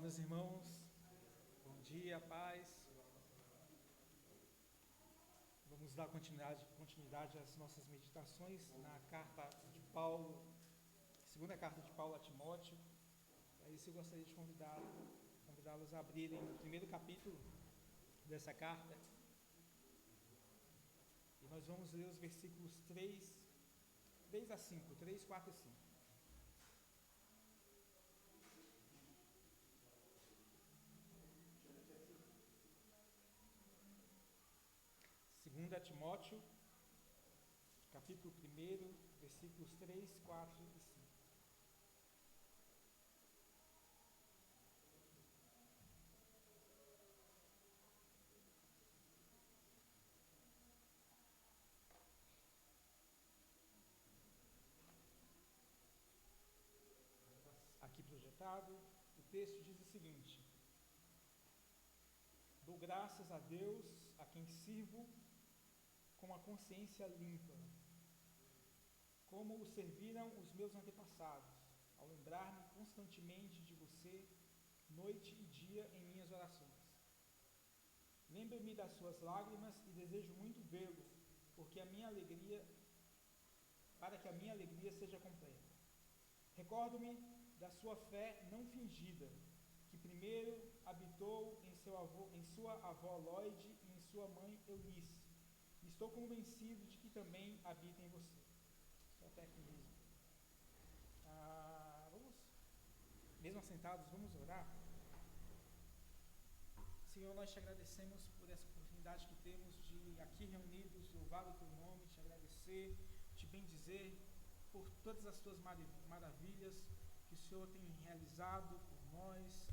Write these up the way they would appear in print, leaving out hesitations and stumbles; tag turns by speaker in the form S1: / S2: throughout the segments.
S1: meus irmãos, bom dia, paz. Vamos dar continuidade às nossas meditações na carta de Paulo, segunda carta de Paulo a Timóteo. Para isso eu gostaria de convidá-los a abrirem o primeiro capítulo dessa carta. E nós vamos ler os versículos 3 a 5, 3, 4 e 5. 2 Timóteo, capítulo 1, versículos 3, 4 e 5. Aqui projetado, o texto diz o seguinte: dou graças a Deus, a quem sirvo com a consciência limpa, como o serviram os meus antepassados, ao lembrar-me constantemente de você, noite e dia em minhas orações. Lembro-me das suas lágrimas e desejo muito vê-lo, para que a minha alegria seja completa. Recordo-me da sua fé não fingida, que primeiro habitou em sua avó Lloyd e em sua mãe Eunice. Estou convencido de que também habita em você. Só até aqui mesmo. Mesmo assentados, vamos orar? Senhor, nós te agradecemos por essa oportunidade que temos de aqui reunidos louvar o teu nome, te agradecer, te bendizer por todas as tuas maravilhas que o Senhor tem realizado por nós.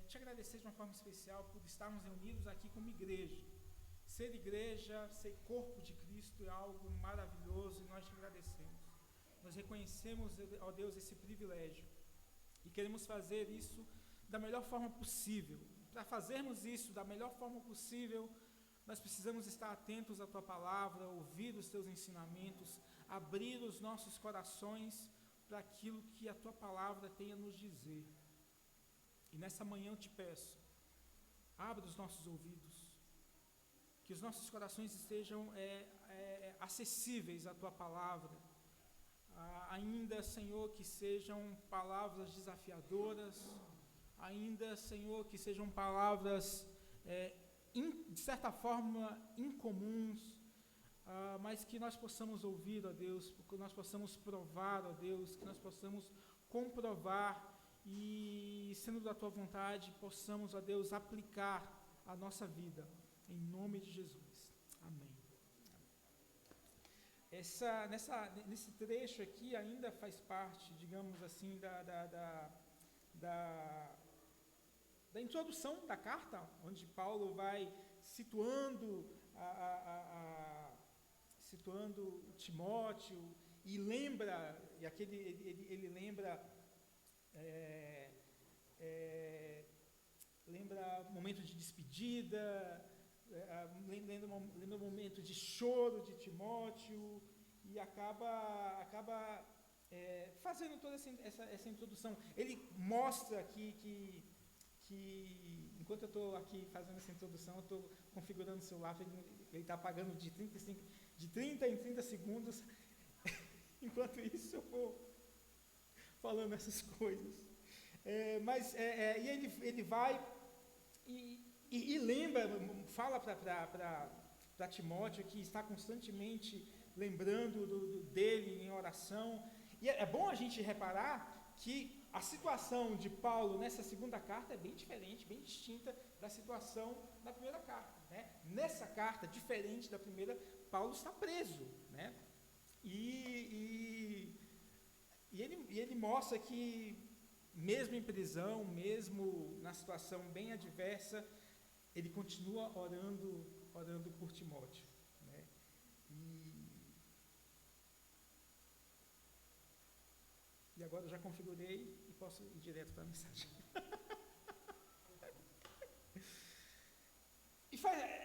S1: Te agradecer de uma forma especial por estarmos reunidos aqui como igreja. Ser igreja, ser corpo de Cristo é algo maravilhoso e nós te agradecemos. Nós reconhecemos, ó Deus, esse privilégio e queremos fazer isso da melhor forma possível. Para fazermos isso da melhor forma possível, nós precisamos estar atentos à tua palavra, ouvir os teus ensinamentos, abrir os nossos corações para aquilo que a tua palavra tem a nos dizer. E nessa manhã eu te peço, abra os nossos ouvidos, que os nossos corações estejam acessíveis à tua palavra, ainda, Senhor, que sejam palavras desafiadoras, ainda, Senhor, que sejam palavras de certa forma incomuns, mas que nós possamos ouvir, ó Deus, que nós possamos provar, ó Deus, que nós possamos comprovar e, sendo da tua vontade, possamos, ó Deus, aplicar a nossa vida, em nome de Jesus. Amém. Nesse trecho aqui ainda faz parte, digamos assim, da introdução da carta, onde Paulo vai situando Timóteo e lembra, ele lembra momento de despedida, lembra o momento de choro de Timóteo e acaba fazendo toda essa introdução. Ele mostra aqui que enquanto eu estou aqui fazendo essa introdução, eu estou configurando o celular, ele está apagando de 30 em 30 segundos, enquanto isso eu vou falando essas coisas. E ele vai e lembra, fala para Timóteo que está constantemente lembrando dele em oração. E é bom a gente reparar que a situação de Paulo nessa segunda carta é bem diferente, bem distinta da situação da primeira carta, né? Nessa carta, diferente da primeira, Paulo está preso, né? E ele mostra que, mesmo em prisão, mesmo na situação bem adversa, ele continua orando por Timóteo, né? E agora eu já configurei e posso ir direto para a mensagem.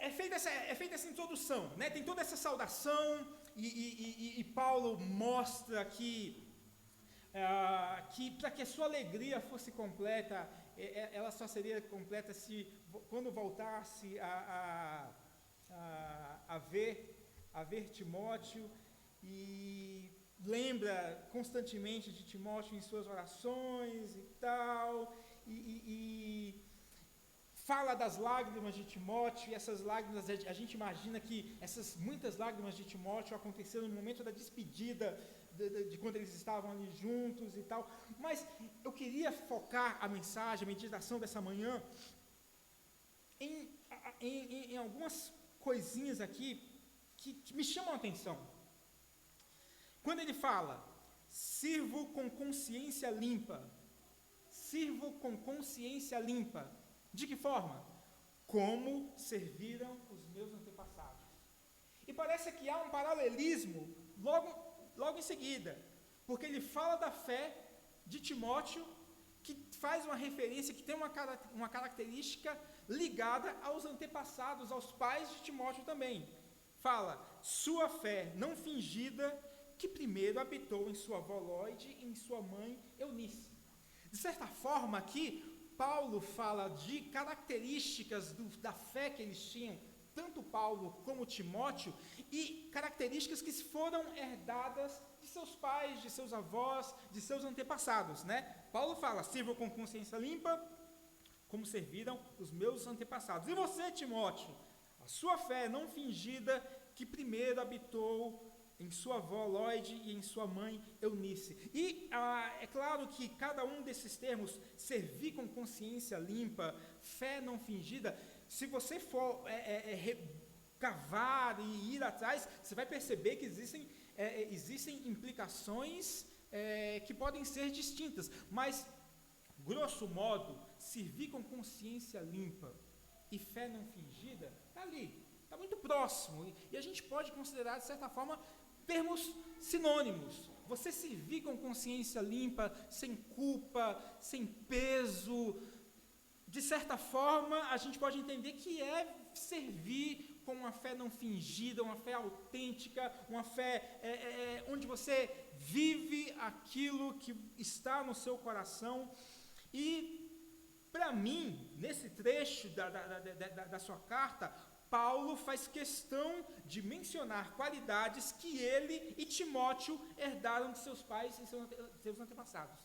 S1: É feita essa introdução, né? Tem toda essa saudação e Paulo mostra que que para que a sua alegria fosse completa, ela só seria completa se quando voltasse a ver Timóteo, e lembra constantemente de Timóteo em suas orações e tal, e fala das lágrimas de Timóteo, e essas lágrimas, a gente imagina que essas muitas lágrimas de Timóteo aconteceram no momento da despedida, de quando eles estavam ali juntos e tal. Mas eu queria focar a mensagem, a meditação dessa manhã, em algumas coisinhas aqui que me chamam a atenção. Quando ele fala, sirvo com consciência limpa, de que forma? Como serviram os meus antepassados. E parece que há um paralelismo logo em seguida, porque ele fala da fé de Timóteo, que faz uma referência, que tem uma característica ligada aos antepassados, aos pais de Timóteo também. Fala, sua fé não fingida, que primeiro habitou em sua avó Lóide e em sua mãe Eunice. De certa forma, aqui, Paulo fala de características da fé que eles tinham, tanto Paulo como Timóteo, e características que foram herdadas de seus pais, de seus avós, de seus antepassados, né? Paulo fala, sirva com consciência limpa, como serviram os meus antepassados. E você, Timóteo, a sua fé não fingida, que primeiro habitou em sua avó Lóide e em sua mãe Eunice. E é claro que cada um desses termos, servir com consciência limpa, fé não fingida, se você for cavar e ir atrás, você vai perceber que existem implicações que podem ser distintas, mas, grosso modo, servir com consciência limpa e fé não fingida, está ali, está muito próximo, e a gente pode considerar, de certa forma, termos sinônimos. Você servir com consciência limpa, sem culpa, sem peso, de certa forma, a gente pode entender que é servir com uma fé não fingida, uma fé autêntica, uma fé onde você vive aquilo que está no seu coração. E, para mim, nesse trecho da sua carta, Paulo faz questão de mencionar qualidades que ele e Timóteo herdaram de seus pais e seus antepassados.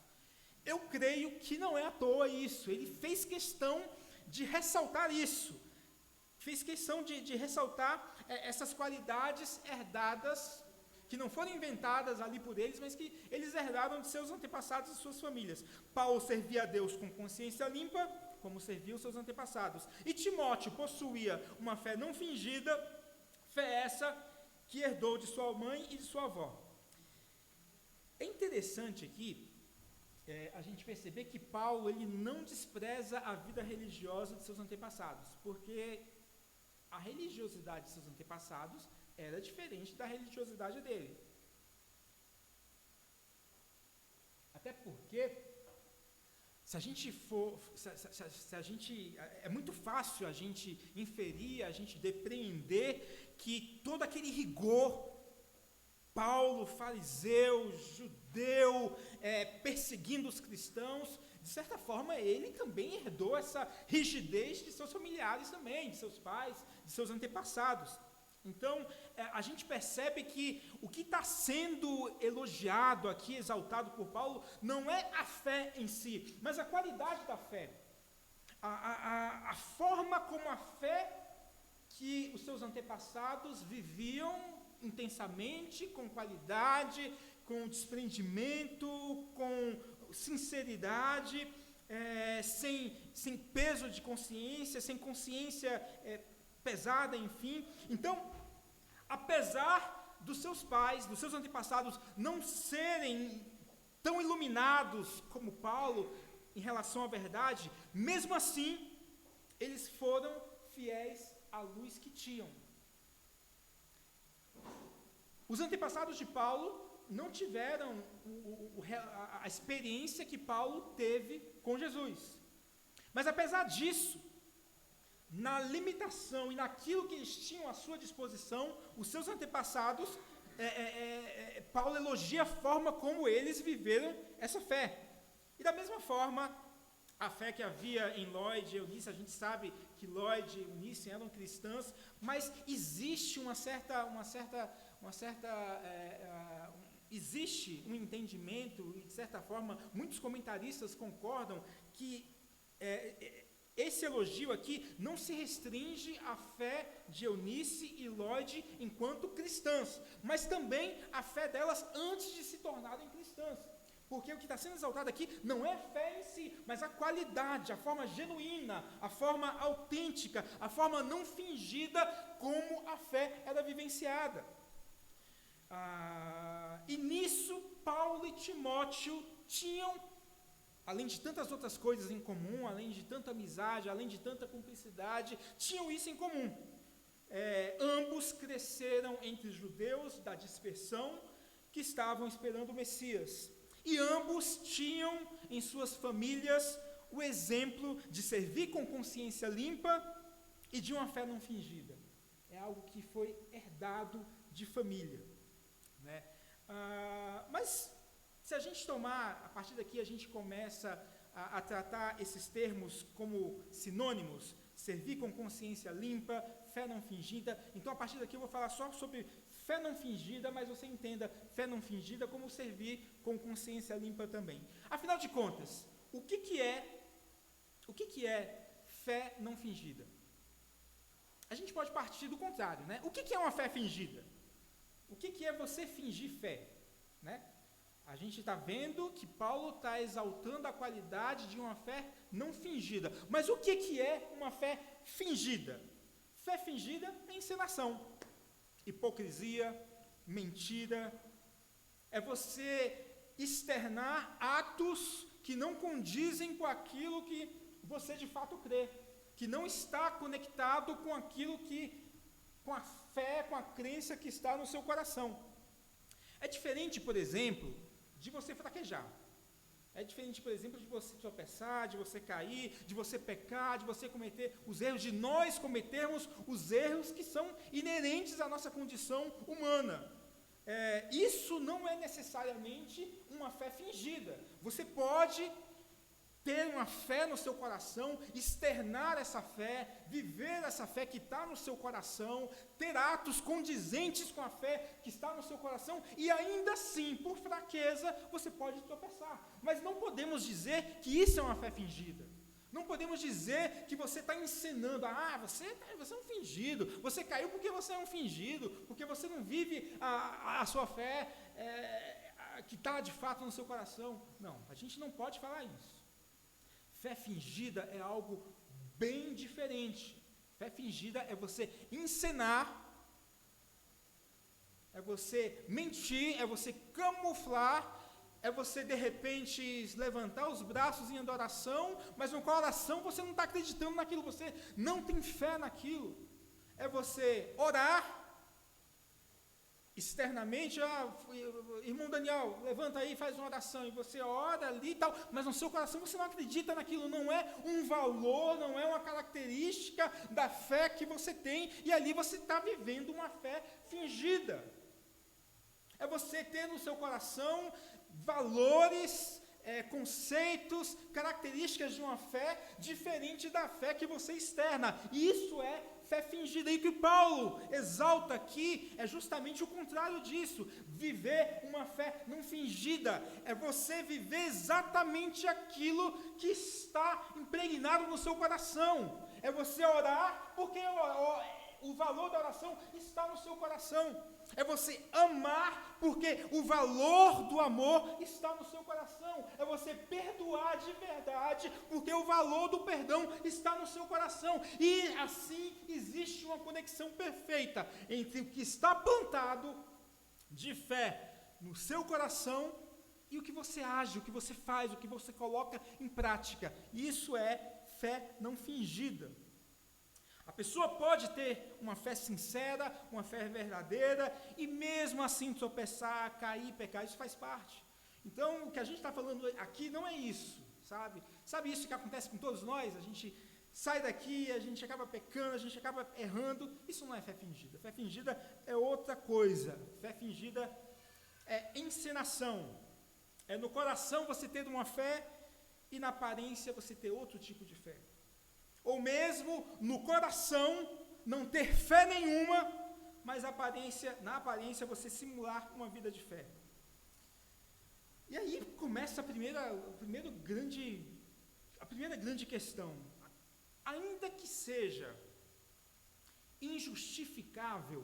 S1: Eu creio que não é à toa isso, ele fez questão de ressaltar isso, fez questão de ressaltar essas qualidades herdadas, que não foram inventadas ali por eles, mas que eles herdaram de seus antepassados e suas famílias. Paulo servia a Deus com consciência limpa, como serviam seus antepassados. E Timóteo possuía uma fé não fingida, fé essa que herdou de sua mãe e de sua avó. É interessante aqui a gente perceber que Paulo ele não despreza a vida religiosa de seus antepassados, porque a religiosidade de seus antepassados era diferente da religiosidade dele. Até porque é muito fácil a gente inferir, a gente depreender que todo aquele rigor, Paulo, fariseu, judeu, perseguindo os cristãos, de certa forma ele também herdou essa rigidez de seus familiares também, de seus pais, de seus antepassados. Então, a gente percebe que o que está sendo elogiado aqui, exaltado por Paulo, não é a fé em si, mas a qualidade da fé. A forma como a fé que os seus antepassados viviam intensamente, com qualidade, com desprendimento, com sinceridade, sem peso de consciência, sem consciência pesada, enfim. Então, apesar dos seus pais, dos seus antepassados não serem tão iluminados como Paulo em relação à verdade, mesmo assim, eles foram fiéis à luz que tinham. Os antepassados de Paulo não tiveram a experiência que Paulo teve com Jesus. Mas apesar disso, na limitação e naquilo que eles tinham à sua disposição, os seus antepassados Paulo elogia a forma como eles viveram essa fé. E da mesma forma, a fé que havia em Lloyd e Eunice, a gente sabe que Lloyd e Eunice eram cristãs, mas existe existe um entendimento, e de certa forma, muitos comentaristas concordam que esse elogio aqui não se restringe à fé de Eunice e Lloyd enquanto cristãs, mas também à fé delas antes de se tornarem cristãs. Porque o que está sendo exaltado aqui não é a fé em si, mas a qualidade, a forma genuína, a forma autêntica, a forma não fingida como a fé era vivenciada. E nisso, Paulo e Timóteo tinham, além de tantas outras coisas em comum, além de tanta amizade, além de tanta cumplicidade, tinham isso em comum. Ambos cresceram entre judeus da dispersão que estavam esperando o Messias. E ambos tinham em suas famílias o exemplo de servir com consciência limpa e de uma fé não fingida. É algo que foi herdado de família, né? Mas se a gente tomar, a partir daqui a gente começa a tratar esses termos como sinônimos, servir com consciência limpa, fé não fingida. Então a partir daqui eu vou falar só sobre fé não fingida, mas você entenda fé não fingida como servir com consciência limpa também. Afinal de contas, o que é fé não fingida? A gente pode partir do contrário, né? O que é uma fé fingida? O que é você fingir fé, né? A gente está vendo que Paulo está exaltando a qualidade de uma fé não fingida. Mas o que é uma fé fingida? Fé fingida é encenação, hipocrisia, mentira. É você externar atos que não condizem com aquilo que você de fato crê, que não está conectado com aquilo com a fé, com a crença que está no seu coração. É diferente, por exemplo, de você fraquejar. É diferente, por exemplo, de você tropeçar, de você cair, de você pecar, de você cometer os erros, de nós cometermos os erros que são inerentes à nossa condição humana. Isso não é necessariamente uma fé fingida. Você pode ter uma fé no seu coração, externar essa fé, viver essa fé que está no seu coração, ter atos condizentes com a fé que está no seu coração, e ainda assim, por fraqueza, você pode tropeçar. Mas não podemos dizer que isso é uma fé fingida. Não podemos dizer que você está encenando, você é um fingido, você caiu porque você é um fingido, porque você não vive a sua fé que está de fato no seu coração. Não, a gente não pode falar isso. Fé fingida é algo bem diferente. Fé fingida é você encenar, é você mentir, é você camuflar, é você de repente levantar os braços em adoração, mas no coração você não está acreditando naquilo, você não tem fé naquilo. É você orar externamente, irmão Daniel, levanta aí, faz uma oração, e você ora ali e tal, mas no seu coração você não acredita naquilo, não é um valor, não é uma característica da fé que você tem, e ali você está vivendo uma fé fingida. É você ter no seu coração valores, conceitos, características de uma fé diferente da fé que você externa. Isso é fé fingida. E o que Paulo exalta aqui é justamente o contrário disso. Viver uma fé não fingida é você viver exatamente aquilo que está impregnado no seu coração. É você orar porque o valor da oração está no seu coração. É você amar porque o valor do amor está no seu coração. É você perdoar de verdade porque o valor do perdão está no seu coração. E assim existe uma conexão perfeita entre o que está plantado de fé no seu coração e o que você age, o que você faz, o que você coloca em prática. Isso é fé não fingida. A pessoa pode ter uma fé sincera, uma fé verdadeira, e mesmo assim tropeçar, cair, pecar, isso faz parte. Então, o que a gente está falando aqui não é isso, sabe? Sabe isso que acontece com todos nós? A gente sai daqui, a gente acaba pecando, a gente acaba errando. Isso não é fé fingida. Fé fingida é outra coisa. Fé fingida encenação. No coração você ter uma fé e na aparência você ter outro tipo de fé. Ou mesmo no coração não ter fé nenhuma, mas na aparência você simular uma vida de fé. E aí começa a primeira grande questão. Ainda que seja injustificável,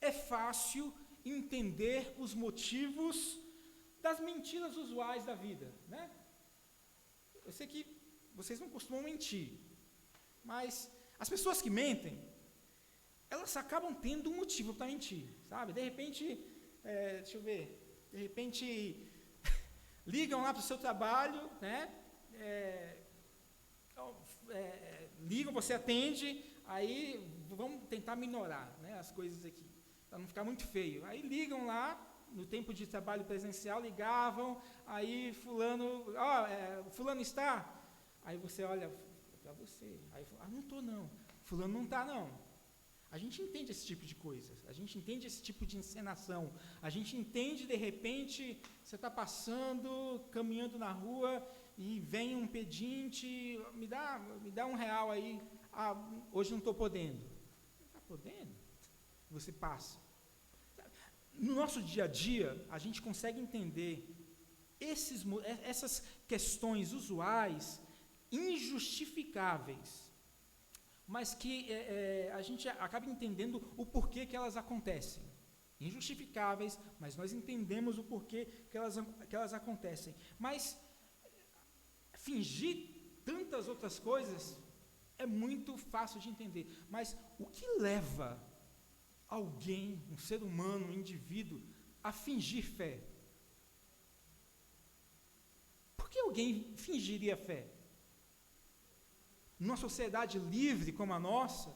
S1: é fácil entender os motivos das mentiras usuais da vida, né? Eu sei que vocês não costumam mentir, mas as pessoas que mentem, elas acabam tendo um motivo para mentir, sabe? De repente, deixa eu ver, de repente ligam lá para o seu trabalho, né? Ligam, você atende, aí vamos tentar minorar, né, as coisas aqui, para não ficar muito feio. Aí ligam lá, no tempo de trabalho presencial, ligavam, aí fulano está? Aí você olha, para você, aí não estou não, fulano não está não. A gente entende esse tipo de coisa, a gente entende esse tipo de encenação, a gente entende, de repente, você está passando, caminhando na rua, e vem um pedinte, me dá R$1 aí, hoje não estou podendo. Não está podendo? Você passa. No nosso dia a dia, a gente consegue entender essas questões usuais, injustificáveis, mas que a gente acaba entendendo o porquê que elas acontecem. Injustificáveis, mas nós entendemos o porquê que elas acontecem. Mas fingir tantas outras coisas é muito fácil de entender. Mas o que leva alguém, um ser humano, um indivíduo, a fingir fé? Por que alguém fingiria fé? Numa sociedade livre como a nossa,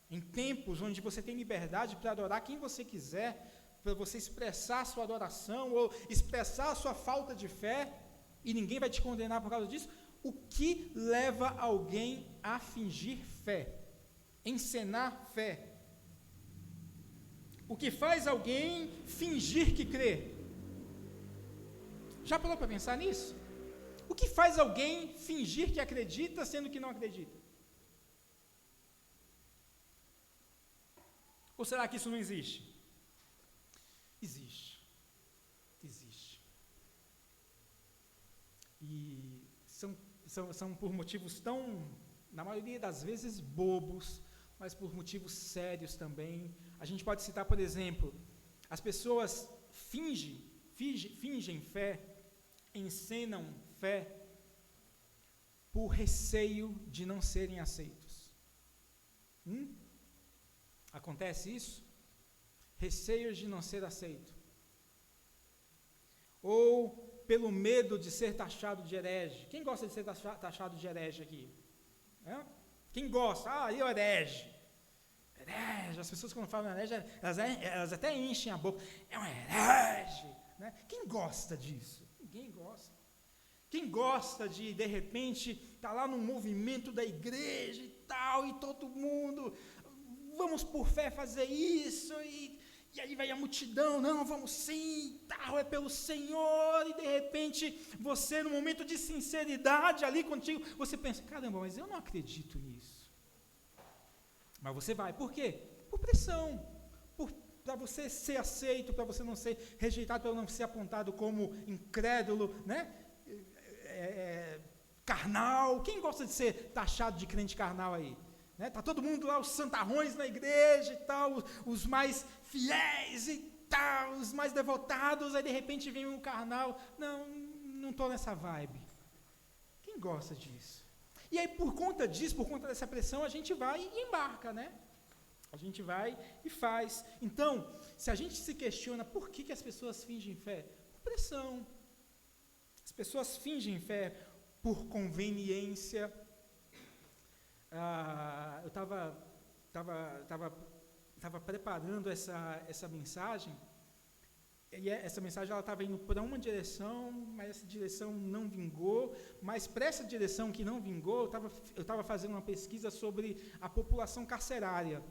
S1: em tempos onde você tem liberdade para adorar quem você quiser, para você expressar a sua adoração ou expressar a sua falta de fé, e ninguém vai te condenar por causa disso, o que leva alguém a fingir fé? Encenar fé? O que faz alguém fingir que crê? Já parou para pensar nisso? O que faz alguém fingir que acredita, sendo que não acredita? Ou será que isso não existe? Existe. Existe. E são por motivos tão, na maioria das vezes, bobos, mas por motivos sérios também. A gente pode citar, por exemplo, as pessoas fingem fé, encenam fé, por receio de não serem aceitos. Acontece isso? Receios de não ser aceito. Ou pelo medo de ser taxado de herege. Quem gosta de ser taxado de herege aqui? Quem gosta? Eu herege. Herege. As pessoas quando falam herege, elas até enchem a boca. É um herege. Né? Quem gosta disso? Ninguém gosta. Quem gosta de repente, estar lá no movimento da igreja e tal, e todo mundo, vamos por fé fazer isso, e aí vai a multidão, não, vamos sim, tal, é pelo Senhor, e de repente, você no momento de sinceridade ali contigo, você pensa, caramba, mas eu não acredito nisso. Mas você vai, por quê? Por pressão, para você ser aceito, para você não ser rejeitado, para não ser apontado como incrédulo, né? Carnal. Quem gosta de ser taxado de crente carnal aí? Está todo mundo lá, os santarrões na igreja e tal, os mais fiéis e tal, os mais devotados, aí de repente vem um carnal. Não estou nessa vibe. Quem gosta disso? E aí por conta disso, por conta dessa pressão, a gente vai e embarca, né? A gente vai e faz. Então, se a gente se questiona por que as pessoas fingem fé? Por pressão. As pessoas fingem fé por conveniência. Eu estava preparando essa mensagem, e essa mensagem estava indo para uma direção, mas essa direção não vingou, mas para essa direção que não vingou, eu estava fazendo uma pesquisa sobre a população carcerária,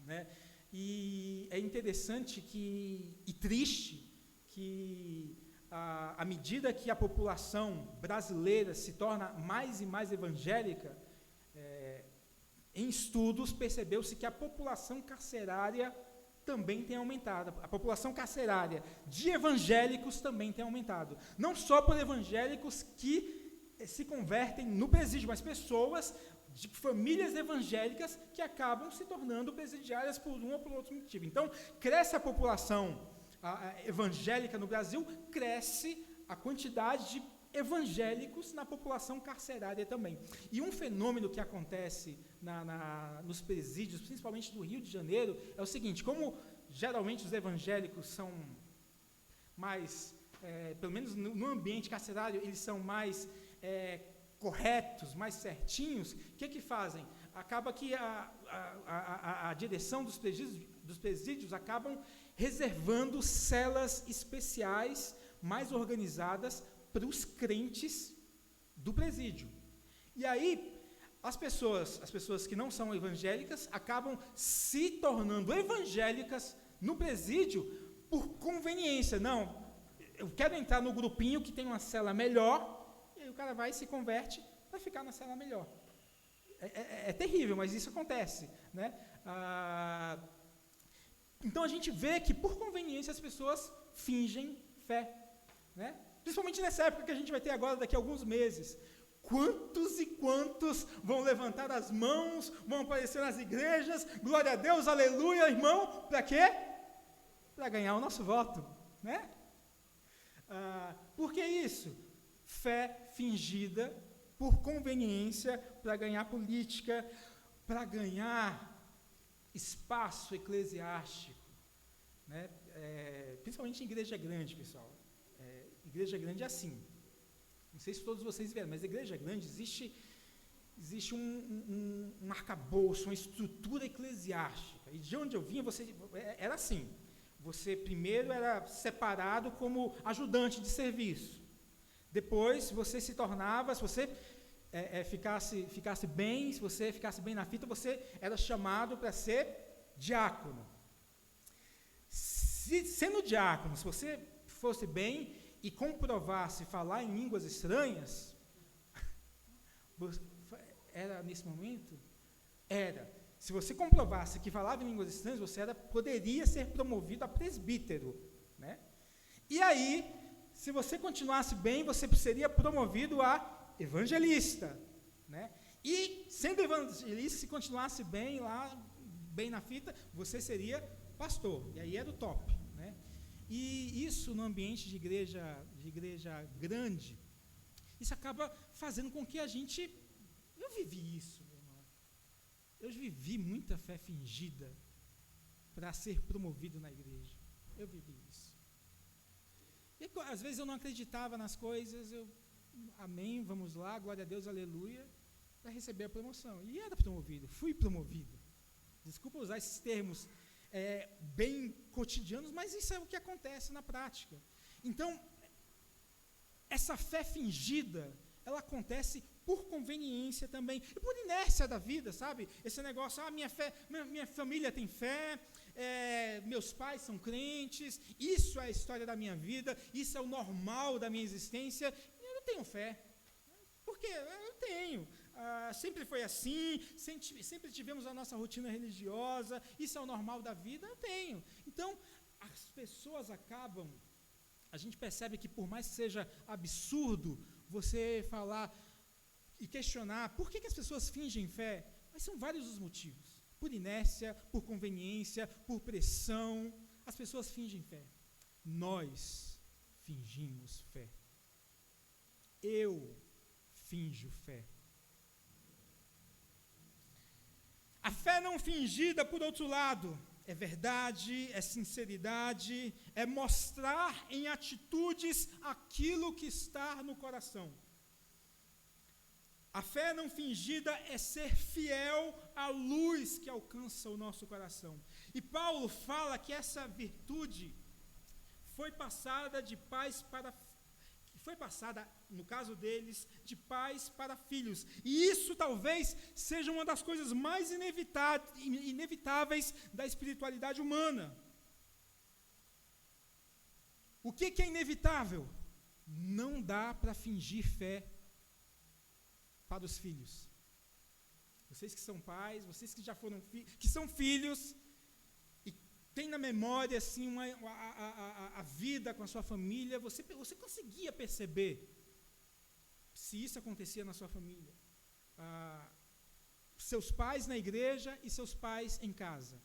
S1: né? E é interessante e triste que à medida que a população brasileira se torna mais e mais evangélica, em estudos percebeu-se que a população carcerária também tem aumentado. A população carcerária de evangélicos também tem aumentado. Não só por evangélicos que se convertem no presídio, mas pessoas de famílias evangélicas que acabam se tornando presidiárias por um ou por outro motivo. Então, cresce a população evangélica no Brasil, cresce a quantidade de evangélicos na população carcerária também. E um fenômeno que acontece nos presídios, principalmente do Rio de Janeiro, é o seguinte: como geralmente os evangélicos são mais, pelo menos no ambiente carcerário, eles são mais corretos, mais certinhos, o que fazem? Acaba que a direção dos presídios acabam reservando celas especiais, mais organizadas, para os crentes do presídio. E aí, as pessoas que não são evangélicas acabam se tornando evangélicas no presídio por conveniência. Não, eu quero entrar no grupinho que tem uma cela melhor, e aí o cara vai e se converte para ficar na cela melhor. É terrível, mas isso acontece, né? Então a gente vê que por conveniência as pessoas fingem fé, né? Principalmente nessa época que a gente vai ter agora, daqui a alguns meses. Quantos e quantos vão levantar as mãos, vão aparecer nas igrejas, glória a Deus, aleluia, irmão, para quê? Para ganhar o nosso voto, né? Por que isso? Fé fingida, por conveniência, para ganhar política, para ganhar espaço eclesiástico, né? Principalmente em igreja grande, pessoal. Igreja grande é assim. Não sei se todos vocês viram, mas a igreja grande existe um arcabouço, uma estrutura eclesiástica. E de onde eu vinha, era assim. Você primeiro era separado como ajudante de serviço. Depois você se tornava, se você ficasse bem, se você ficasse bem na fita, você era chamado para ser diácono. Sendo diácono, se você fosse bem e comprovasse falar em línguas estranhas, era nesse momento? Era. Se você comprovasse que falava em línguas estranhas, você poderia ser promovido a presbítero, né? E aí, se você continuasse bem, você seria promovido a evangelista, né? E sendo evangelista, se continuasse bem lá, bem na fita, você seria pastor. E aí era o top, né? E isso no ambiente de igreja grande, isso acaba fazendo com que a gente... Eu vivi isso, meu irmão. Eu vivi muita fé fingida para ser promovido na igreja. Eu vivi isso. E às vezes eu não acreditava nas coisas, amém, vamos lá, glória a Deus, aleluia, para receber a promoção. E era promovido, fui promovido. Desculpa usar esses termos bem cotidianos, mas isso é o que acontece na prática. Então, essa fé fingida, ela acontece por conveniência também, e por inércia da vida, sabe? Esse negócio, minha família tem fé, meus pais são crentes, isso é a história da minha vida, isso é o normal da minha existência, e eu não tenho fé. Por quê? Eu tenho. Sempre foi assim, sempre tivemos a nossa rotina religiosa, isso é o normal da vida, eu tenho. Então, as pessoas acabam, a gente percebe que por mais que seja absurdo você falar e questionar por que as pessoas fingem fé, mas são vários os motivos. Por inércia, por conveniência, por pressão, as pessoas fingem fé. Nós fingimos fé. Eu finjo fé. A fé não fingida, por outro lado, é verdade, é sinceridade, é mostrar em atitudes aquilo que está no coração. A fé não fingida é ser fiel à luz que alcança o nosso coração. E Paulo fala que essa virtude foi passada no caso deles, de pais para filhos. E isso talvez seja uma das coisas mais inevitáveis da espiritualidade humana. O que é inevitável? Não dá para fingir fé para os filhos. Vocês que são pais, vocês que já foram que são filhos e têm na memória assim a vida com a sua família, você conseguia perceber se isso acontecia na sua família. Seus pais na igreja e seus pais em casa.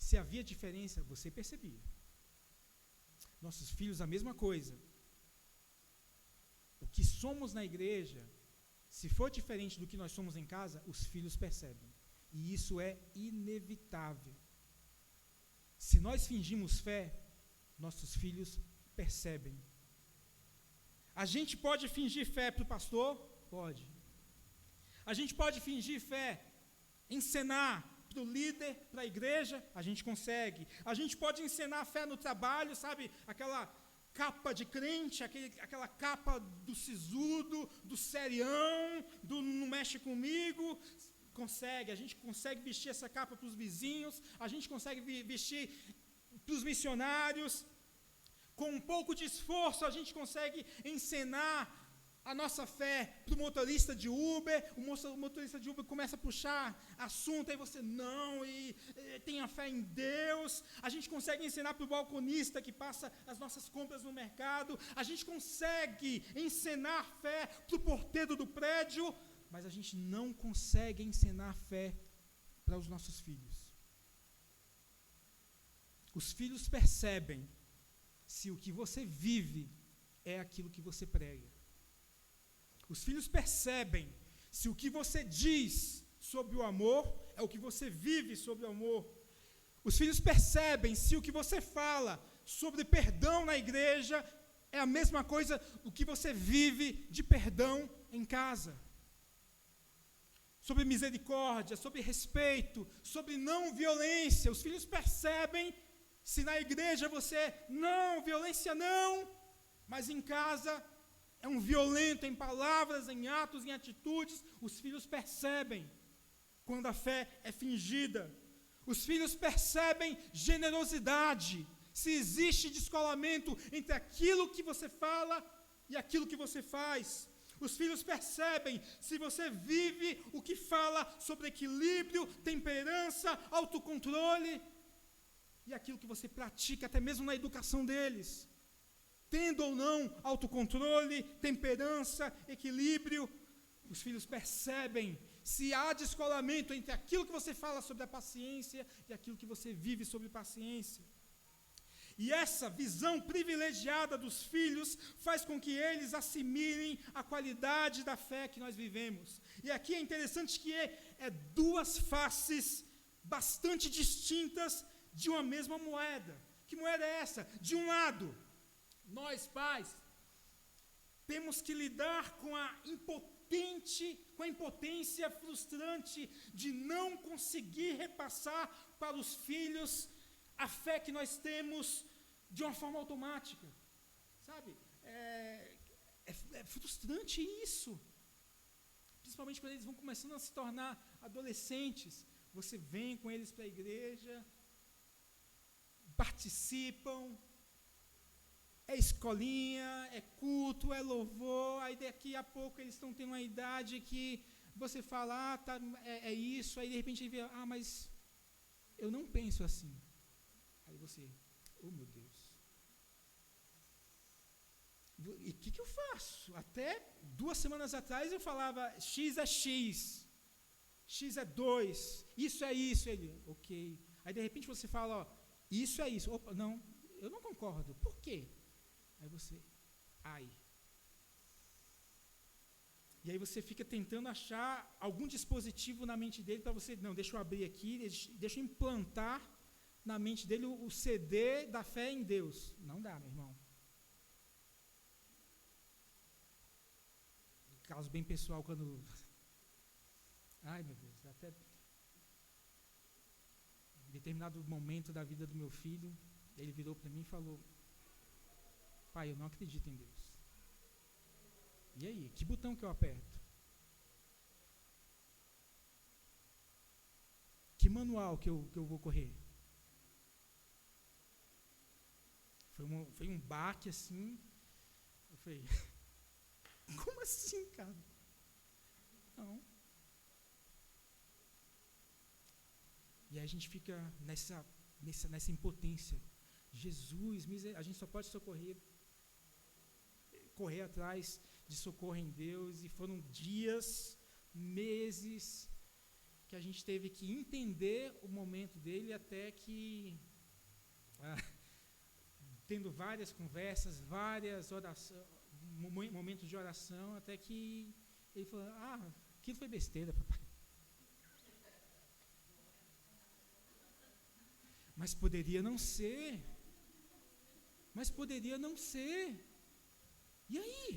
S1: Se havia diferença, você percebia. Nossos filhos, a mesma coisa. O que somos na igreja, se for diferente do que nós somos em casa, os filhos percebem. E isso é inevitável. Se nós fingimos fé, nossos filhos percebem. A gente pode fingir fé para o pastor? Pode. A gente pode fingir fé, encenar para o líder, para a igreja? A gente consegue. A gente pode encenar fé no trabalho, sabe? Aquela capa de crente, aquela capa do sisudo, do serião, do não mexe comigo. Consegue. A gente consegue vestir essa capa para os vizinhos. A gente consegue vestir para os missionários. Com um pouco de esforço, a gente consegue encenar a nossa fé para o motorista de Uber. O motorista de Uber começa a puxar assunto, aí você não, e tenha fé em Deus. A gente consegue ensinar para o balconista que passa as nossas compras no mercado. A gente consegue ensinar fé para o porteiro do prédio, mas a gente não consegue ensinar fé para os nossos filhos. Os filhos percebem se o que você vive é aquilo que você prega. Os filhos percebem se o que você diz sobre o amor é o que você vive sobre o amor. Os filhos percebem se o que você fala sobre perdão na igreja é a mesma coisa do que você vive de perdão em casa. Sobre misericórdia, sobre respeito, sobre não violência. Os filhos percebem se na igreja você, não, violência não, mas em casa é um violento em palavras, em atos, em atitudes. Os filhos percebem quando a fé é fingida. Os filhos percebem generosidade, se existe descolamento entre aquilo que você fala e aquilo que você faz. Os filhos percebem se você vive o que fala sobre equilíbrio, temperança, autocontrole, e aquilo que você pratica, até mesmo na educação deles. Tendo ou não autocontrole, temperança, equilíbrio, os filhos percebem se há descolamento entre aquilo que você fala sobre a paciência e aquilo que você vive sobre paciência. E essa visão privilegiada dos filhos faz com que eles assimilem a qualidade da fé que nós vivemos. E aqui é interessante que é duas faces bastante distintas de uma mesma moeda. Que moeda é essa? De um lado, nós pais temos que lidar com a impotência frustrante de não conseguir repassar para os filhos a fé que nós temos de uma forma automática. Sabe? É frustrante isso. Principalmente quando eles vão começando a se tornar adolescentes. Você vem com eles para a igreja, participam, é escolinha, é culto, é louvor, aí daqui a pouco eles estão tendo uma idade que você fala, tá, é isso, aí de repente ele vê, mas eu não penso assim. Aí você, oh meu Deus. E o que eu faço? Até 2 semanas atrás eu falava, X é X, X é 2, isso é isso. Ele, ok. Aí de repente você fala, isso é isso. Opa, não, eu não concordo. Por quê? Aí você, E aí você fica tentando achar algum dispositivo na mente dele para você, não, deixa eu abrir aqui, deixa eu implantar na mente dele o CD da fé em Deus. Não dá, meu irmão. Caso bem pessoal, quando... Ai, meu Deus, até... Em determinado momento da vida do meu filho, ele virou para mim e falou, pai, eu não acredito em Deus. E aí, que botão que eu aperto? Que manual que eu vou correr? Foi um baque assim. Eu falei, como assim, cara? Não. E aí a gente fica nessa impotência. Jesus, a gente só pode correr atrás de socorro em Deus, e foram dias, meses, que a gente teve que entender o momento dele, até que, tendo várias conversas, várias orações, momentos de oração, até que ele falou, aquilo foi besteira, papai. Mas poderia não ser. E aí?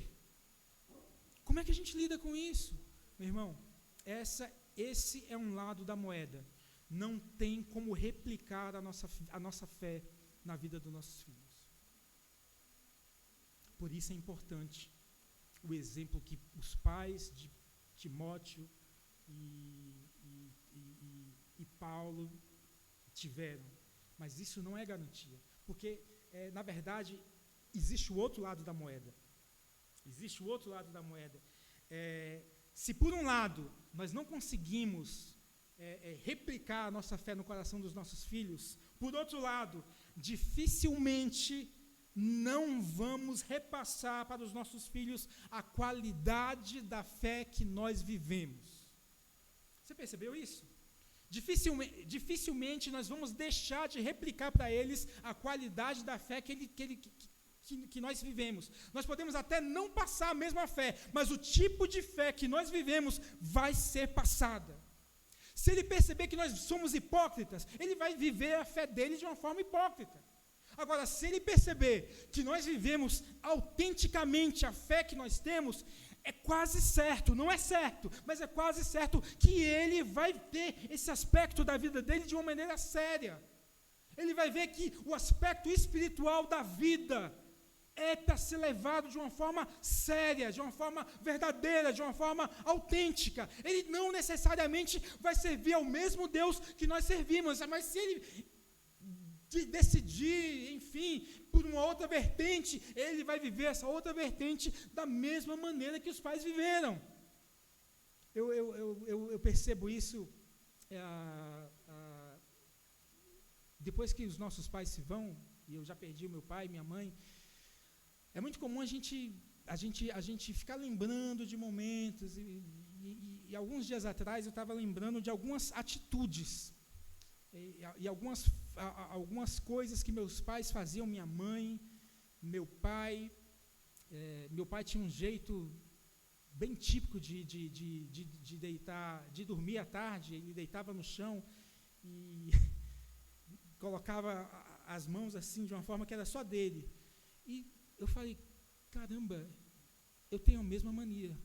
S1: Como é que a gente lida com isso? Meu irmão, esse é um lado da moeda. Não tem como replicar a nossa fé na vida dos nossos filhos. Por isso é importante o exemplo que os pais de Timóteo e Paulo tiveram. Mas isso não é garantia. Porque, na verdade, existe o outro lado da moeda. Se por um lado nós não conseguimos replicar a nossa fé no coração dos nossos filhos, por outro lado, dificilmente não vamos repassar para os nossos filhos a qualidade da fé que nós vivemos. Você percebeu isso? Dificilmente nós vamos deixar de replicar para eles a qualidade da fé que nós vivemos. Nós podemos até não passar a mesma fé, mas o tipo de fé que nós vivemos vai ser passada. Se ele perceber que nós somos hipócritas, ele vai viver a fé dele de uma forma hipócrita. Agora, se ele perceber que nós vivemos autenticamente a fé que nós temos, é quase certo, não é certo, mas é quase certo que ele vai ter esse aspecto da vida dele de uma maneira séria. Ele vai ver que o aspecto espiritual da vida é para ser levado de uma forma séria, de uma forma verdadeira, de uma forma autêntica. Ele não necessariamente vai servir ao mesmo Deus que nós servimos, mas se ele decidir, enfim, por uma outra vertente, ele vai viver essa outra vertente da mesma maneira que os pais viveram. Eu percebo isso depois que os nossos pais se vão, e eu já perdi o meu pai e minha mãe. É muito comum a gente ficar lembrando de momentos, e alguns dias atrás eu estava lembrando de algumas atitudes e algumas coisas que meus pais faziam, minha mãe, meu pai. Meu pai tinha um jeito bem típico de deitar, de dormir à tarde. Ele deitava no chão e colocava as mãos assim, de uma forma que era só dele. E eu falei, caramba, eu tenho a mesma mania.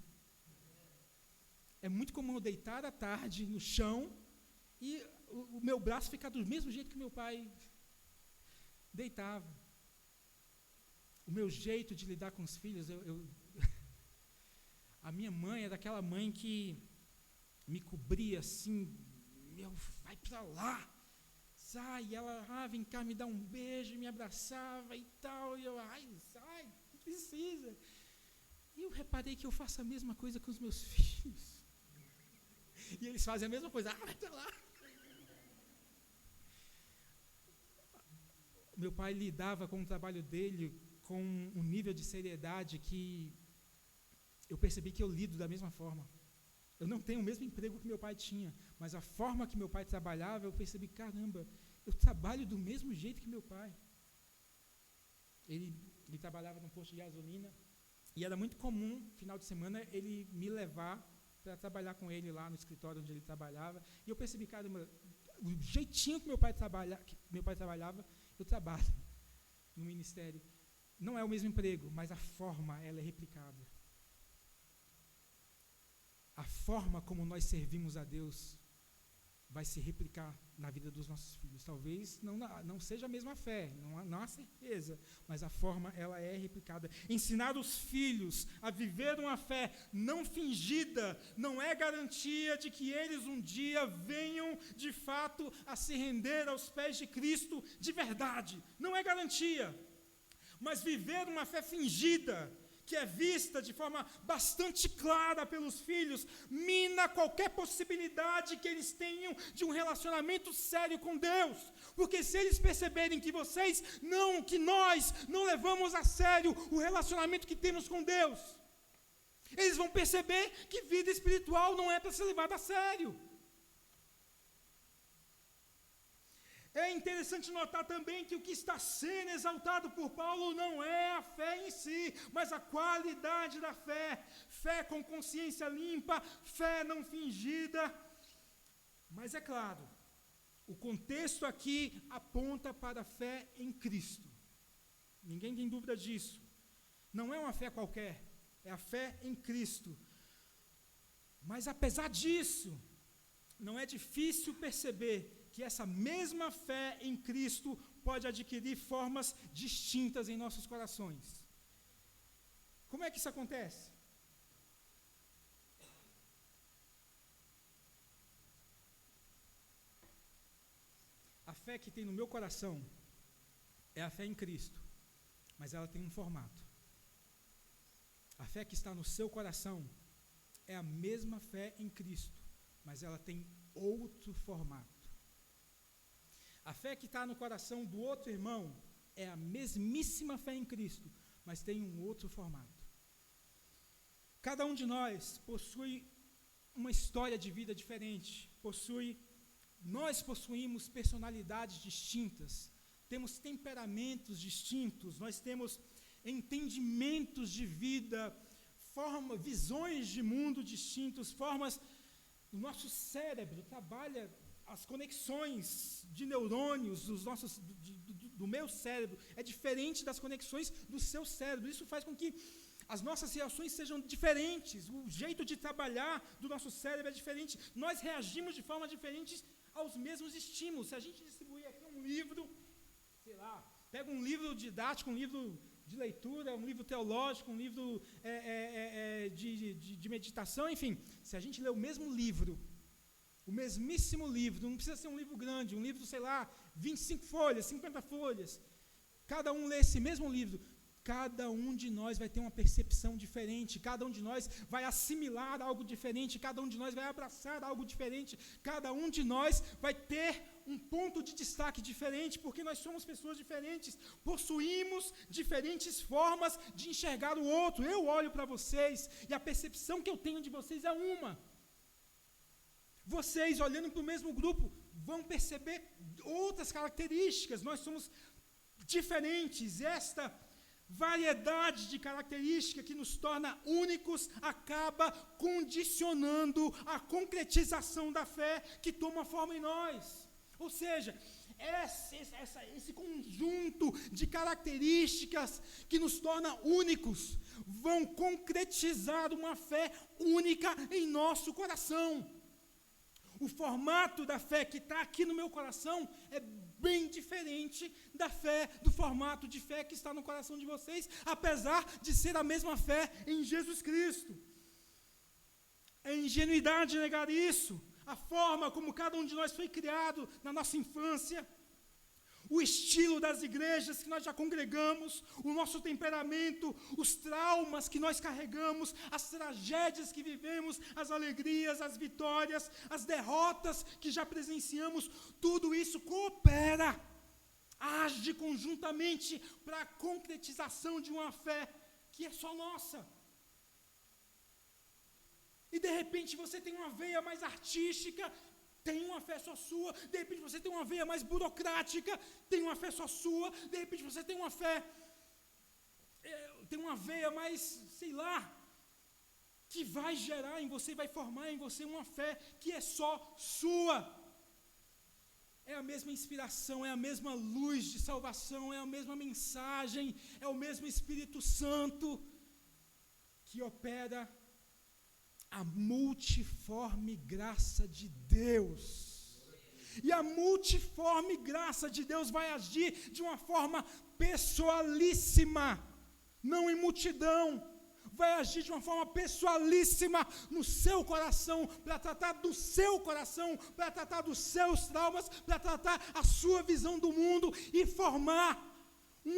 S1: É muito comum eu deitar à tarde no chão e o meu braço ficar do mesmo jeito que meu pai deitava. O meu jeito de lidar com os filhos, a minha mãe é daquela mãe que me cobria assim, vai pra lá, sai, e ela, vem cá, me dá um beijo, me abraçava e tal, e eu, sai, não precisa. E eu reparei que eu faço a mesma coisa com os meus filhos. E eles fazem a mesma coisa, vai pra lá. Meu pai lidava com o trabalho dele com um nível de seriedade que eu percebi que eu lido da mesma forma. Eu não tenho o mesmo emprego que meu pai tinha, mas a forma que meu pai trabalhava, eu percebi, caramba, eu trabalho do mesmo jeito que meu pai. Ele trabalhava num posto de gasolina, e era muito comum, final de semana, ele me levar para trabalhar com ele lá no escritório onde ele trabalhava, e eu percebi, caramba, o jeitinho que meu pai trabalhava, eu trabalho no ministério. Não é o mesmo emprego, mas a forma, ela é replicada. A forma como nós servimos a Deus vai se replicar na vida dos nossos filhos. Talvez não seja a mesma fé, não há certeza, mas a forma, ela é replicada. Ensinar os filhos a viver uma fé não fingida não é garantia de que eles um dia venham de fato a se render aos pés de Cristo de verdade. Não é garantia. Mas viver uma fé fingida, que é vista de forma bastante clara pelos filhos, mina qualquer possibilidade que eles tenham de um relacionamento sério com Deus. Porque se eles perceberem que nós não levamos a sério o relacionamento que temos com Deus, eles vão perceber que vida espiritual não é para ser levada a sério. É interessante notar também que o que está sendo exaltado por Paulo não é a fé em si, mas a qualidade da fé. Fé com consciência limpa, fé não fingida. Mas é claro, o contexto aqui aponta para a fé em Cristo. Ninguém tem dúvida disso. Não é uma fé qualquer, é a fé em Cristo. Mas apesar disso, não é difícil perceber que essa mesma fé em Cristo pode adquirir formas distintas em nossos corações. Como é que isso acontece? A fé que tem no meu coração é a fé em Cristo, mas ela tem um formato. A fé que está no seu coração é a mesma fé em Cristo, mas ela tem outro formato. A fé que está no coração do outro irmão é a mesmíssima fé em Cristo, mas tem um outro formato. Cada um de nós possui uma história de vida diferente, nós possuímos personalidades distintas, temos temperamentos distintos, nós temos entendimentos de vida, visões de mundo distintos, o nosso cérebro trabalha. As conexões de neurônios do meu cérebro é diferente das conexões do seu cérebro. Isso faz com que as nossas reações sejam diferentes. O jeito de trabalhar do nosso cérebro é diferente. Nós reagimos de forma diferente aos mesmos estímulos. Se a gente distribuir aqui um livro, pega um livro didático, um livro de leitura, um livro teológico, um livro de meditação, enfim. Se a gente ler o mesmo livro, o mesmíssimo livro, não precisa ser um livro grande, um livro, 25 folhas, 50 folhas. Cada um lê esse mesmo livro. Cada um de nós vai ter uma percepção diferente, cada um de nós vai assimilar algo diferente, cada um de nós vai abraçar algo diferente, cada um de nós vai ter um ponto de destaque diferente, porque nós somos pessoas diferentes, possuímos diferentes formas de enxergar o outro. Eu olho para vocês e a percepção que eu tenho de vocês é uma. Vocês, olhando para o mesmo grupo, vão perceber outras características. Nós somos diferentes. Esta variedade de características que nos torna únicos acaba condicionando a concretização da fé que toma forma em nós. Ou seja, esse conjunto de características que nos torna únicos vão concretizar uma fé única em nosso coração. O formato da fé que está aqui no meu coração é bem diferente do formato de fé que está no coração de vocês, apesar de ser a mesma fé em Jesus Cristo. É ingenuidade negar isso. A forma como cada um de nós foi criado na nossa infância, o estilo das igrejas que nós já congregamos, o nosso temperamento, os traumas que nós carregamos, as tragédias que vivemos, as alegrias, as vitórias, as derrotas que já presenciamos, tudo isso coopera, age conjuntamente para a concretização de uma fé que é só nossa. E de repente você tem uma veia mais artística, tem uma fé só sua. De repente você tem uma veia mais burocrática, tem uma fé só sua. De repente você tem uma fé, tem uma veia mais, que vai gerar em você, vai formar em você uma fé que é só sua. É a mesma inspiração, é a mesma luz de salvação, é a mesma mensagem, é o mesmo Espírito Santo que opera a multiforme graça de Deus. E a multiforme graça de Deus vai agir de uma forma pessoalíssima, não em multidão. Vai agir de uma forma pessoalíssima no seu coração, para tratar do seu coração, para tratar dos seus traumas, para tratar a sua visão do mundo e formar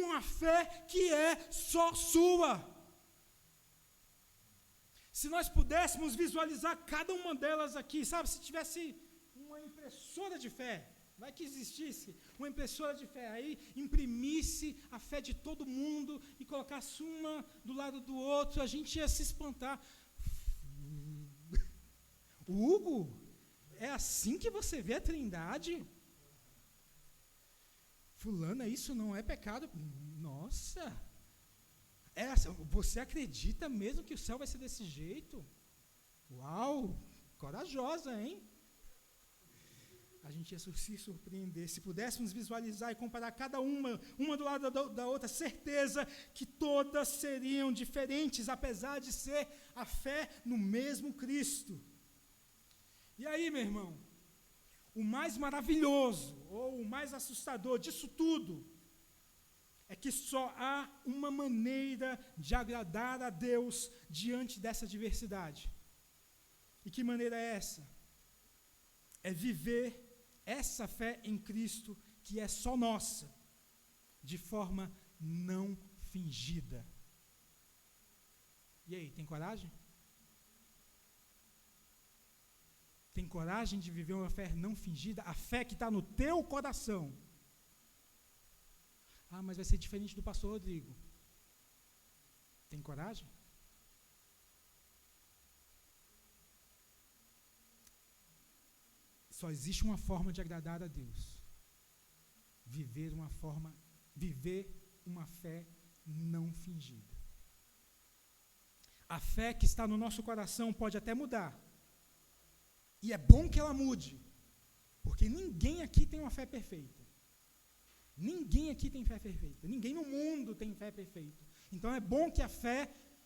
S1: uma fé que é só sua. Se nós pudéssemos visualizar cada uma delas aqui, sabe, se tivesse uma impressora de fé, vai que existisse uma impressora de fé, aí imprimisse a fé de todo mundo e colocasse uma do lado do outro, a gente ia se espantar. Hugo, é assim que você vê a Trindade? Fulana, isso não é pecado? Nossa! Você acredita mesmo que o céu vai ser desse jeito? Uau! Corajosa, hein? A gente ia se surpreender. Se pudéssemos visualizar e comparar cada uma do lado da outra, certeza que todas seriam diferentes, apesar de ser a fé no mesmo Cristo. E aí, meu irmão, o mais maravilhoso, ou o mais assustador disso tudo, é que só há uma maneira de agradar a Deus diante dessa diversidade. E que maneira é essa? É viver essa fé em Cristo, que é só nossa, de forma não fingida. E aí, tem coragem? Tem coragem de viver uma fé não fingida? A fé que está no teu coração. Ah, mas vai ser diferente do pastor Rodrigo. Tem coragem? Só existe uma forma de agradar a Deus. Viver uma fé não fingida. A fé que está no nosso coração pode até mudar. E é bom que ela mude, porque ninguém aqui tem uma fé perfeita. Ninguém aqui tem fé perfeita. Ninguém no mundo tem fé perfeita. Então é bom que a fé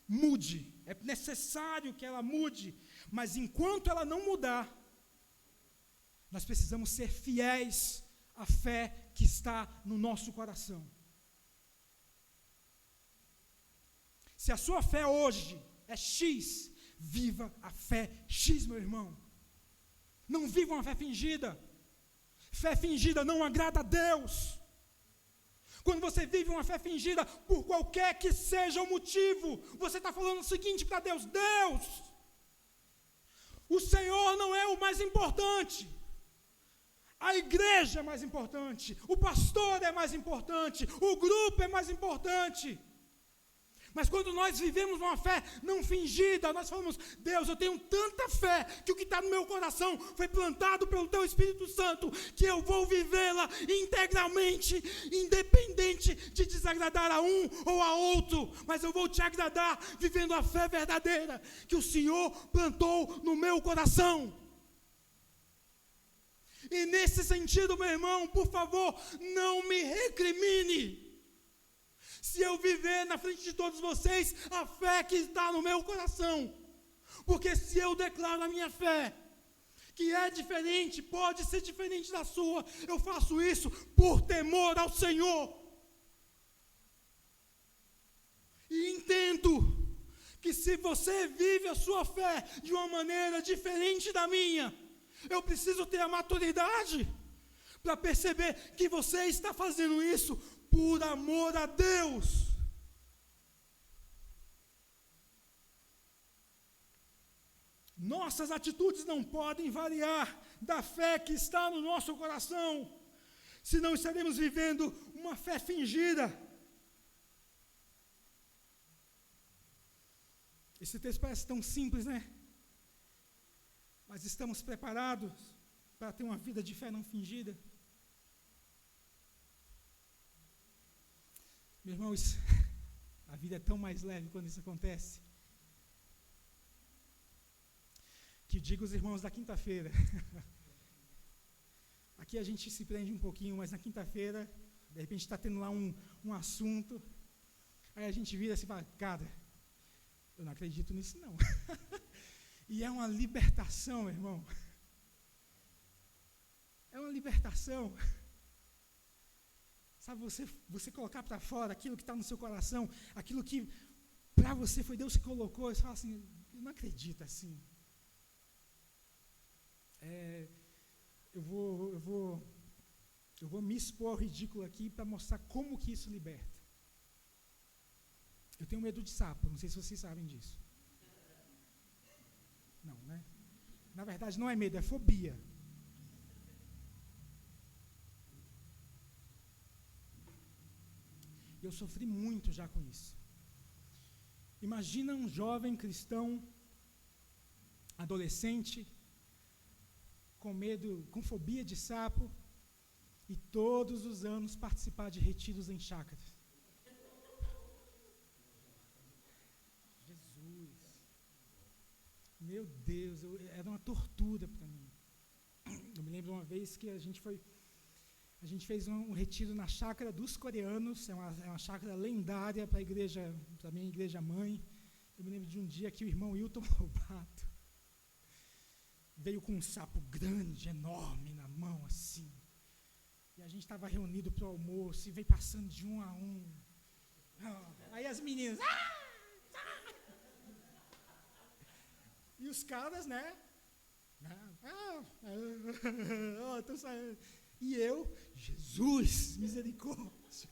S1: mude. É necessário que ela mude. Mas enquanto ela não mudar, nós precisamos ser fiéis à fé que está no nosso coração. Se a sua fé hoje é X, viva a fé X, meu irmão. Não viva uma fé fingida. Fé fingida não agrada a Deus. Quando você vive uma fé fingida, por qualquer que seja o motivo, você está falando o seguinte para Deus: Deus, o Senhor não é o mais importante. A igreja é mais importante. O pastor é mais importante. O grupo é mais importante. Mas quando nós vivemos uma fé não fingida, nós falamos: Deus, eu tenho tanta fé que o que está no meu coração foi plantado pelo Teu Espírito Santo, que eu vou vivê-la integralmente, independente de desagradar a um ou a outro, mas eu vou Te agradar vivendo a fé verdadeira que o Senhor plantou no meu coração. E nesse sentido, meu irmão, por favor, não me recrimine se eu viver na frente de todos vocês a fé que está no meu coração. Porque se eu declaro a minha fé, que é diferente, pode ser diferente da sua, eu faço isso por temor ao Senhor. E entendo que se você vive a sua fé de uma maneira diferente da minha, eu preciso ter a maturidade para perceber que você está fazendo isso por amor a Deus. Nossas atitudes não podem variar da fé que está no nosso coração, senão estaremos vivendo uma fé fingida. Esse texto parece tão simples, né? Mas estamos preparados para ter uma vida de fé não fingida? Meus irmãos, a vida é tão mais leve quando isso acontece. Que diga os irmãos da quinta-feira. Aqui a gente se prende um pouquinho, mas na quinta-feira, de repente está tendo lá um assunto, aí a gente vira assim e fala: cara, eu não acredito nisso não. E é uma libertação, meu irmão. É uma libertação. Sabe, você colocar para fora aquilo que está no seu coração, aquilo que para você foi Deus que colocou, você fala assim: eu não acredito assim. Eu vou me expor ao ridículo aqui para mostrar como que isso liberta. Eu tenho medo de sapo, não sei se vocês sabem disso. Não, né? Na verdade, não é medo, é fobia. Eu sofri muito já com isso. Imagina um jovem cristão, adolescente, com medo, com fobia de sapo, e todos os anos participar de retiros em chácaras. Jesus. Meu Deus, era uma tortura para mim. Eu me lembro uma vez que a gente fez um retiro na chácara dos coreanos, é uma chácara lendária para a minha igreja mãe. Eu me lembro de um dia que o irmão Hilton Lobato veio com um sapo grande, enorme na mão, assim. E a gente estava reunido para o almoço e veio passando de um a um. Aí as meninas... E os caras, né? Estão saindo. E eu, Jesus, misericórdia.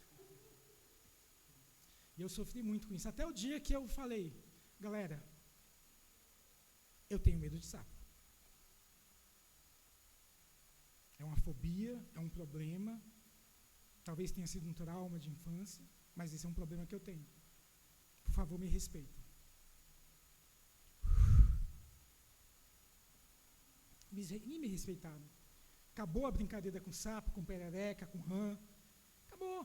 S1: E eu sofri muito com isso. Até o dia que eu falei, galera, eu tenho medo de sapo. É uma fobia, é um problema. Talvez tenha sido um trauma de infância, mas esse é um problema que eu tenho. Por favor, me respeitem. E me respeitaram. Acabou a brincadeira com sapo, com perereca, com rã. Acabou.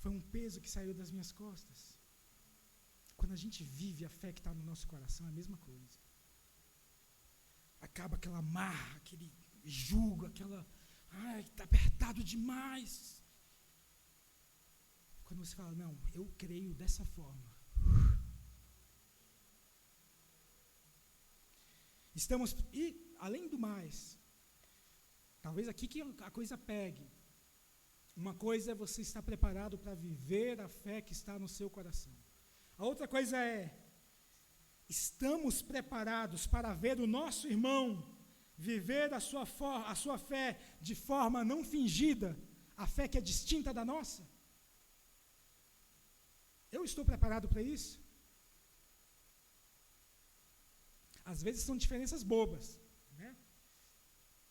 S1: Foi um peso que saiu das minhas costas. Quando a gente vive a fé que está no nosso coração, é a mesma coisa. Acaba aquela amarra, aquele jugo, está apertado demais. Quando você fala, não, eu creio dessa forma. E, além do mais, talvez aqui que a coisa pegue. Uma coisa é você estar preparado para viver a fé que está no seu coração. A outra coisa é, estamos preparados para ver o nosso irmão viver a sua fé de forma não fingida, a fé que é distinta da nossa? Eu estou preparado para isso? Às vezes são diferenças bobas, né?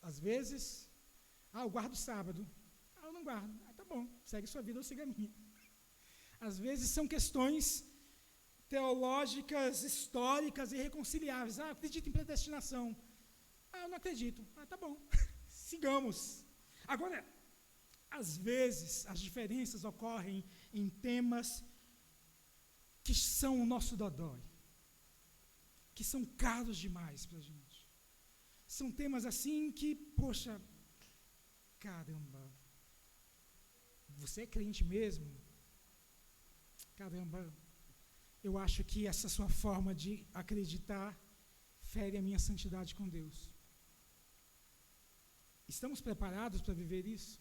S1: Às vezes, eu guardo sábado. Eu não guardo. Tá bom, segue sua vida ou siga a minha. Às vezes são questões teológicas, históricas, irreconciliáveis. Eu acredito em predestinação. Eu não acredito. Tá bom, sigamos. Agora, às vezes, as diferenças ocorrem em temas que são o nosso dodói, que são caros demais para a gente. São temas assim que, poxa, caramba, você é crente mesmo? Caramba, eu acho que essa sua forma de acreditar fere a minha santidade com Deus. Estamos preparados para viver isso?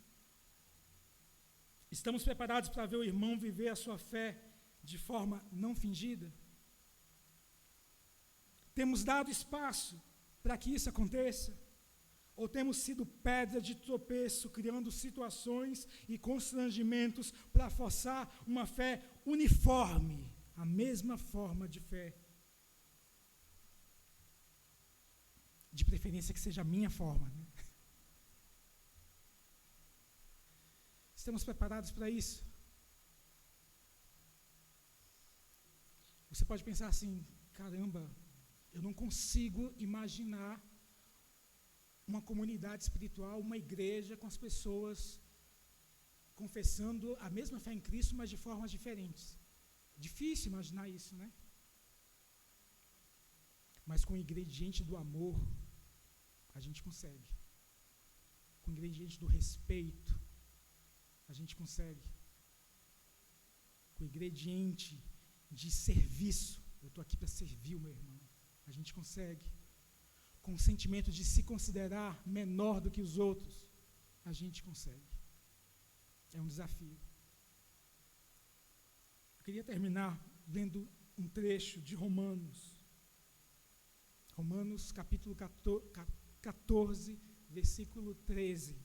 S1: Estamos preparados para ver o irmão viver a sua fé de forma não fingida? Temos dado espaço para que isso aconteça? Ou temos sido pedra de tropeço, criando situações e constrangimentos para forçar uma fé uniforme, a mesma forma de fé? De preferência que seja a minha forma, né? Estamos preparados para isso? Você pode pensar assim, caramba, eu não consigo imaginar uma comunidade espiritual, uma igreja com as pessoas confessando a mesma fé em Cristo, mas de formas diferentes. Difícil imaginar isso, né? Mas com o ingrediente do amor, a gente consegue. Com o ingrediente do respeito, a gente consegue. Com o ingrediente de serviço, eu estou aqui para servir o meu irmão, a gente consegue. Com o sentimento de se considerar menor do que os outros, a gente consegue. É um desafio. Eu queria terminar lendo um trecho de Romanos. Romanos capítulo 14, versículo 13.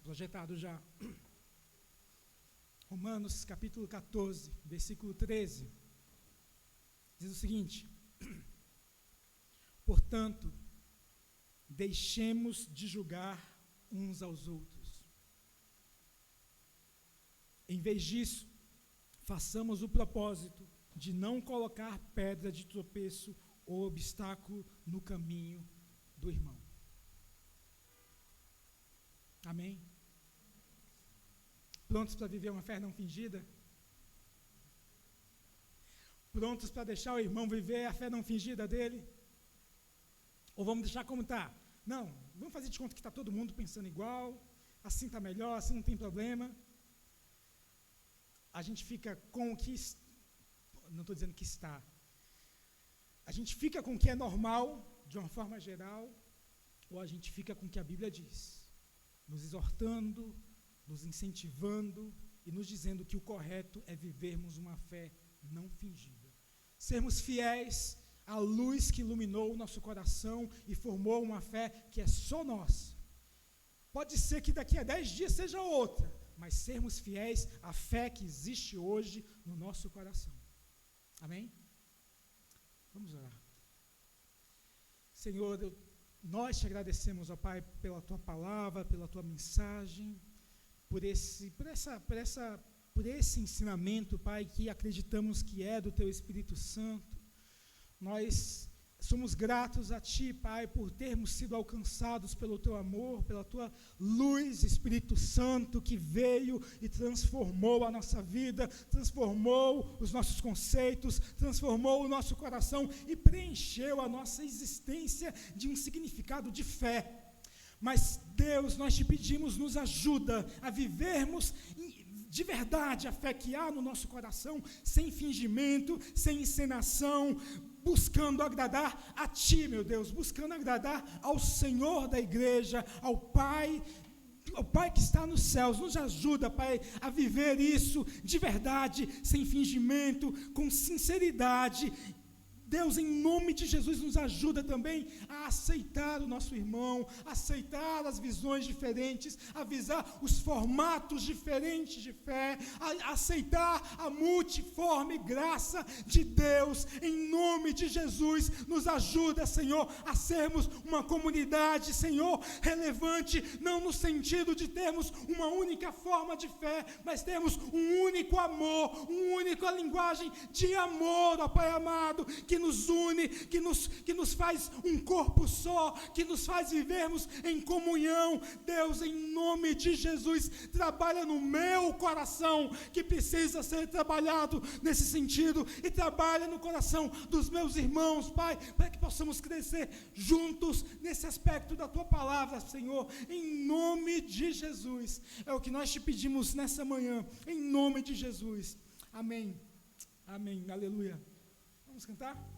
S1: projetado já. Romanos capítulo 14, versículo 13. Diz o seguinte: portanto, deixemos de julgar uns aos outros. Em vez disso, façamos o propósito de não colocar pedra de tropeço ou obstáculo no caminho do irmão. Amém? Prontos para viver uma fé não fingida? Prontos para deixar o irmão viver a fé não fingida dele? Ou vamos deixar como está? Não, vamos fazer de conta que está todo mundo pensando igual, assim está melhor, assim não tem problema. A gente fica com o que... Não estou dizendo que está. A gente fica com o que é normal, de uma forma geral, ou a gente fica com o que a Bíblia diz, nos exortando, nos incentivando e nos dizendo que o correto é vivermos uma fé não fingida. Sermos fiéis à luz que iluminou o nosso coração e formou uma fé que é só nossa. Pode ser que daqui a 10 dias seja outra, mas sermos fiéis à fé que existe hoje no nosso coração. Amém? Vamos orar. Senhor, nós te agradecemos, ó Pai, pela Tua palavra, pela Tua mensagem, por esse ensinamento, Pai, que acreditamos que é do Teu Espírito Santo. Nós somos gratos a Ti, Pai, por termos sido alcançados pelo Teu amor, pela Tua luz, Espírito Santo, que veio e transformou a nossa vida, transformou os nossos conceitos, transformou o nosso coração e preencheu a nossa existência de um significado de fé. Mas, Deus, nós te pedimos, nos ajuda a vivermos de verdade a fé que há no nosso coração, sem fingimento, sem encenação, buscando agradar a Ti, meu Deus, buscando agradar ao Senhor da igreja, ao Pai que está nos céus. Nos ajuda, Pai, a viver isso de verdade, sem fingimento, com sinceridade. Deus, em nome de Jesus, nos ajuda também a aceitar o nosso irmão, aceitar as visões diferentes, avisar os formatos diferentes de fé, aceitar a multiforme graça de Deus. Em nome de Jesus, nos ajuda, Senhor, a sermos uma comunidade, Senhor, relevante, não no sentido de termos uma única forma de fé, mas termos um único amor, uma única linguagem de amor, ó Pai amado, que nos une, que nos faz um corpo só, que nos faz vivermos em comunhão. Deus, em nome de Jesus, trabalha no meu coração, que precisa ser trabalhado nesse sentido, e trabalha no coração dos meus irmãos, Pai, para que possamos crescer juntos nesse aspecto da Tua palavra, Senhor, em nome de Jesus. É o que nós te pedimos nessa manhã, em nome de Jesus. Amém. Amém. Aleluia. Vamos cantar?